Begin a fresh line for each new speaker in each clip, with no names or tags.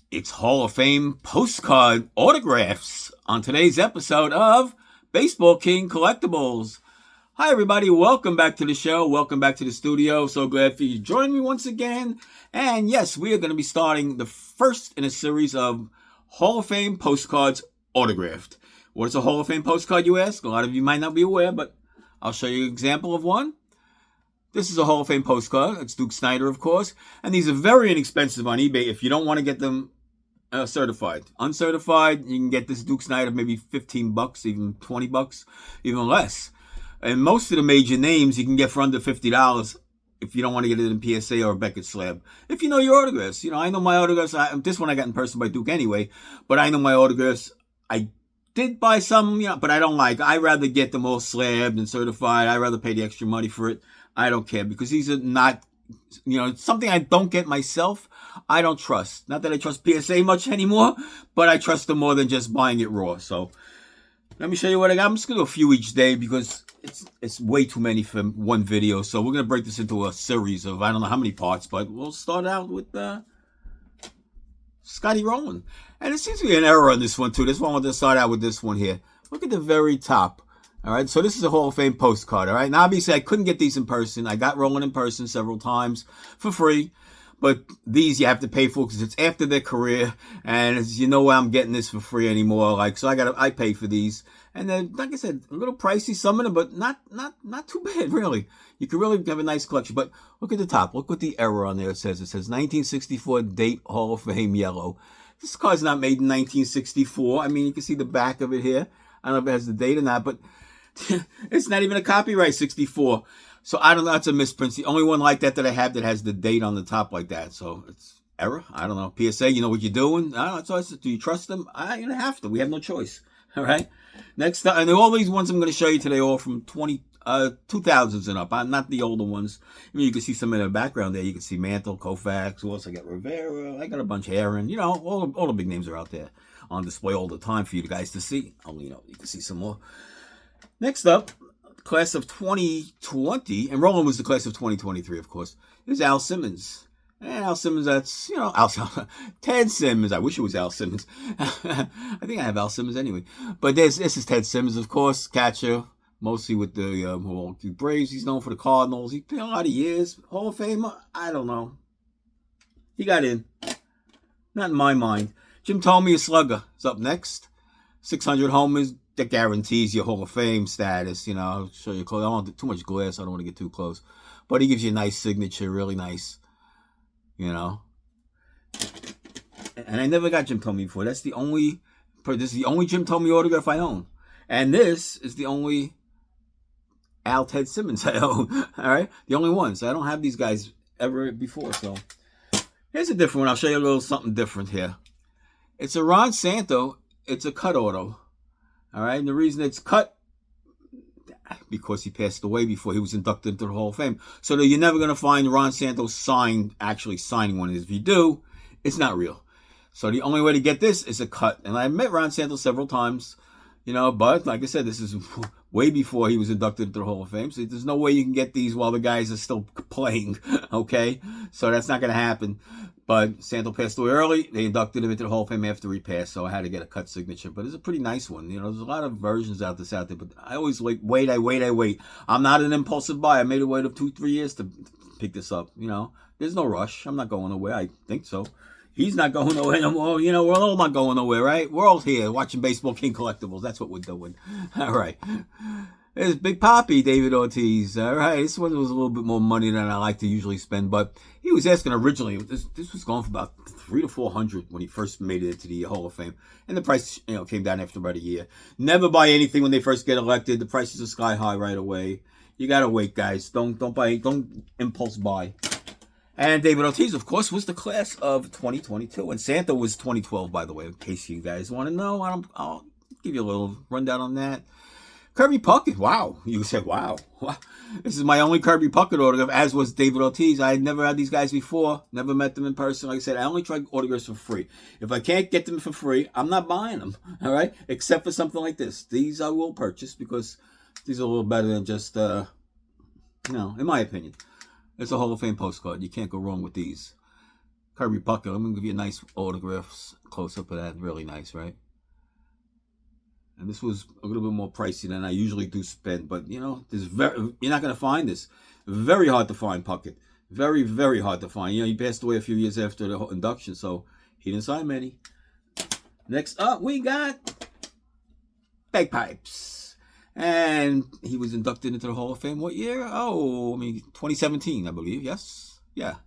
It's Hall of Fame postcard autographs on today's episode of Baseball King Collectibles. Hi, everybody. Welcome back to the show. Welcome back to the studio. So glad for you to join me once again. And yes, we are going to be starting the first in a series of Hall of Fame postcards autographed. What is a Hall of Fame postcard, you ask? A lot of you might not be aware, but I'll show you an example of one. This is a Hall of Fame postcard. It's Duke Snider, of course. And these are very inexpensive on eBay if you don't want to get them certified. Uncertified, you can get this Duke Snider maybe $15, even $20, even less. And most of the major names you can get for under $50 if you don't want to get it in PSA or a Beckett slab. If you know your autographs. You know, I know my autographs. This one I got in person by Duke anyway, but I know my autographs. I did buy some, but I don't like. I'd rather get them all slabbed and certified. I'd rather pay the extra money for it. I don't care because these are not, something I don't get myself. I don't trust. Not that I trust PSA much anymore, but I trust them more than just buying it raw. So let me show you what I got. I'm just going to do a few each day because it's way too many for one video. So we're going to break this into a series of I don't know how many parts, but we'll start out with Scotty Rowland. And it seems to be an error on this one too. This one, I want to start out with this one here. Look at the very top. All right, so this is a Hall of Fame postcard. All right, now obviously I couldn't get these in person. I got Rowland in person several times for free. But these you have to pay for because it's after their career, and you know why I'm getting this for free anymore. So I pay for these, and then like I said, a little pricey, some of them, but not too bad really. You can really have a nice collection. But look at the top. Look what the error on there says. It says 1964 date Hall of Fame yellow. This card's not made in 1964. I mean, you can see the back of it here. I don't know if it has the date or not, but it's not even a copyright 64. So I don't know. It's a misprint. The only one like that I have that has the date on the top like that. So it's error. I don't know. PSA, you know what you're doing. I don't know. So do you trust them? You don't have to. We have no choice. All right. Next, and all these ones I'm going to show you today are all from 2000s and up. Not the older ones. I mean, you can see some in the background there. You can see Mantle, Koufax. Who else? I got Rivera. I got a bunch of Aaron. All the big names are out there on display all the time for you guys to see. Only you can see some more. Next up. Class of 2020, and Rowland was the class of 2023, of course, is Al Simmons. And Al Simmons, that's, Ted Simmons. I wish it was Al Simmons. I think I have Al Simmons anyway. But this is Ted Simmons, of course, catcher, mostly with the Milwaukee Braves. He's known for the Cardinals. He played a lot of years. Hall of Fame, I don't know. He got in. Not in my mind. Jim Thome, a slugger, is up next. 600 homers. That guarantees your Hall of Fame status. I'll show you close. I don't want too much glass. I don't want to get too close. But he gives you a nice signature, really nice. And I never got Jim Thome before. This is the only Jim Thome autograph I own. And this is the only Ted Simmons I own. All right? The only one. So I don't have these guys ever before. So here's a different one. I'll show you a little something different here. It's a Ron Santo. It's a cut auto. All right, and the reason it's cut, because he passed away before he was inducted into the Hall of Fame. So that you're never going to find Ron Santos actually signing one of these. If you do, it's not real. So the only way to get this is a cut. And I met Ron Santos several times, but like I said, this is way before he was inducted into the Hall of Fame. So there's no way you can get these while the guys are still playing, okay? So that's not going to happen. But Santo passed away early. They inducted him into the Hall of Fame after he passed, so I had to get a cut signature. But it's a pretty nice one. There's a lot of versions out there, but I always wait. I'm not an impulsive buyer. I made a wait of 2-3 years to pick this up. There's no rush. I'm not going nowhere. I think so. He's not going nowhere no more. We're all not going nowhere, right? We're all here watching Baseball King Collectibles. That's what we're doing. All right. There's Big Papi, David Ortiz. All right, this one was a little bit more money than I like to usually spend, but he was asking originally. This was going for about $300 to $400 when he first made it into the Hall of Fame, and the price came down after about a year. Never buy anything when they first get elected. The prices are sky high right away. You gotta wait, guys. Don't impulse buy. And David Ortiz, of course, was the class of 2022, and Santa was 2012, by the way. In case you guys want to know, I'll give you a little rundown on that. Kirby Puckett, wow. You said, wow. This is my only Kirby Puckett autograph, as was David Ortiz. I had never had these guys before, never met them in person. Like I said, I only tried autographs for free. If I can't get them for free, I'm not buying them, all right? Except for something like this. These I will purchase because these are a little better than just, in my opinion. It's a Hall of Fame postcard. You can't go wrong with these. Kirby Puckett. I'm going to give you a nice autograph close-up of that. Really nice, right? And this was a little bit more pricey than I usually do spend. But, you know, you're not going to find this. Very hard to find, Puckett. Very, very hard to find. You know, he passed away a few years after the induction, so he didn't sign many. Next up, we got Bagpipes. And he was inducted into the Hall of Fame what year? 2017, I believe. Yes? Yeah.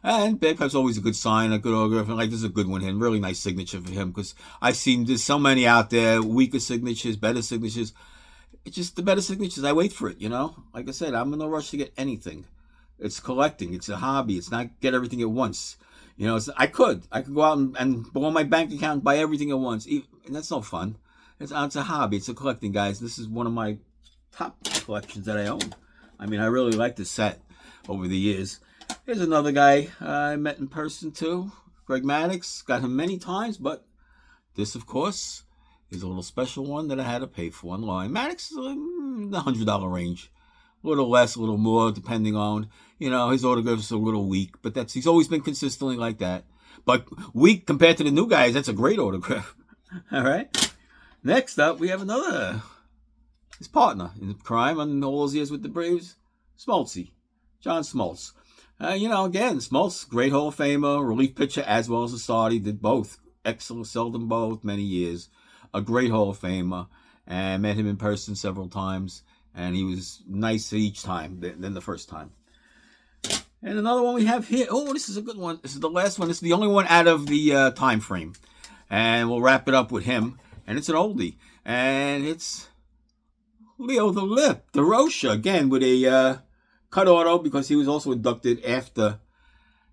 And Bagpipe's always a good sign, a good autograph. And like, this is a good one here. Really nice signature for him, because I've seen there's so many out there, weaker signatures, better signatures. It's just the better signatures. I wait for it, you know? Like I said, I'm in no rush to get anything. It's collecting. It's a hobby. It's not get everything at once. You know, I could go out and blow my bank account and buy everything at once. And that's no fun. It's a hobby. It's a collecting, guys. This is one of my top collections that I own. I mean, I really like this set over the years. Here's another guy I met in person too. Greg Maddux. Got him many times, but this, of course, is a little special one that I had to pay for online. Maddux is in the $100 range. A little less, a little more, depending on, you know, his autographs are a little weak, but he's always been consistently like that. But weak compared to the new guys, that's a great autograph. All right. Next up, we have his partner in crime on all those years with the Braves, Smoltzy, John Smoltz. You know, again, Smoltz, great Hall of Famer, relief pitcher as well as a starter. He did both. Excellent, seldom both, many years. A great Hall of Famer. And met him in person several times. And he was nicer each time than the first time. And another one we have here. Oh, this is a good one. This is the last one. This is the only one out of the time frame. And we'll wrap it up with him. And it's an oldie. And it's Leo the Lip, Durocher, again, with a cut auto, because he was also inducted after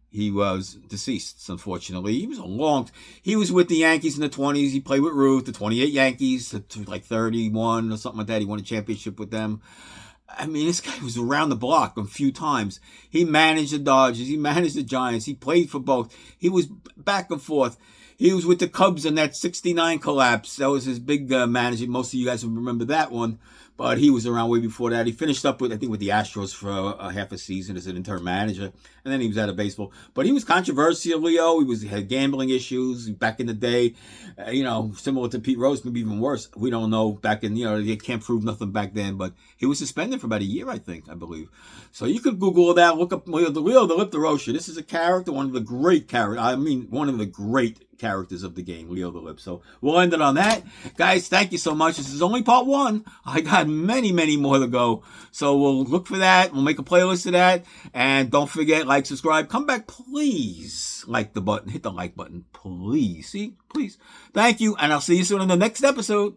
he was deceased, unfortunately. He was with the Yankees in the 20s. He played with Ruth, the 28 Yankees, to like 31 or something like that. He won a championship with them. I mean, this guy was around the block a few times. He managed the Dodgers. He managed the Giants. He played for both. He was back and forth. He was with the Cubs in that 69 collapse. That was his big managing. Most of you guys will remember that one. But he was around way before that. He finished up with the Astros for half a season as an interim manager. And then he was out of baseball. But he was controversial, Leo. He had gambling issues back in the day. Similar to Pete Rose, maybe even worse. We don't know back in, they can't prove nothing back then. But he was suspended for about a year, I believe. So you could Google that. Look up Leo the Lip Durocher. This is a character, one of the great characters of the game, Leo the Lip. So we'll end it on that. Guys, thank you so much. This is only part one. I got many, many more to go. So we'll look for that. We'll make a playlist of that. And don't forget, like, subscribe. Come back, please. Like the button. Hit the like button, please. See? Please. Thank you. And I'll see you soon in the next episode.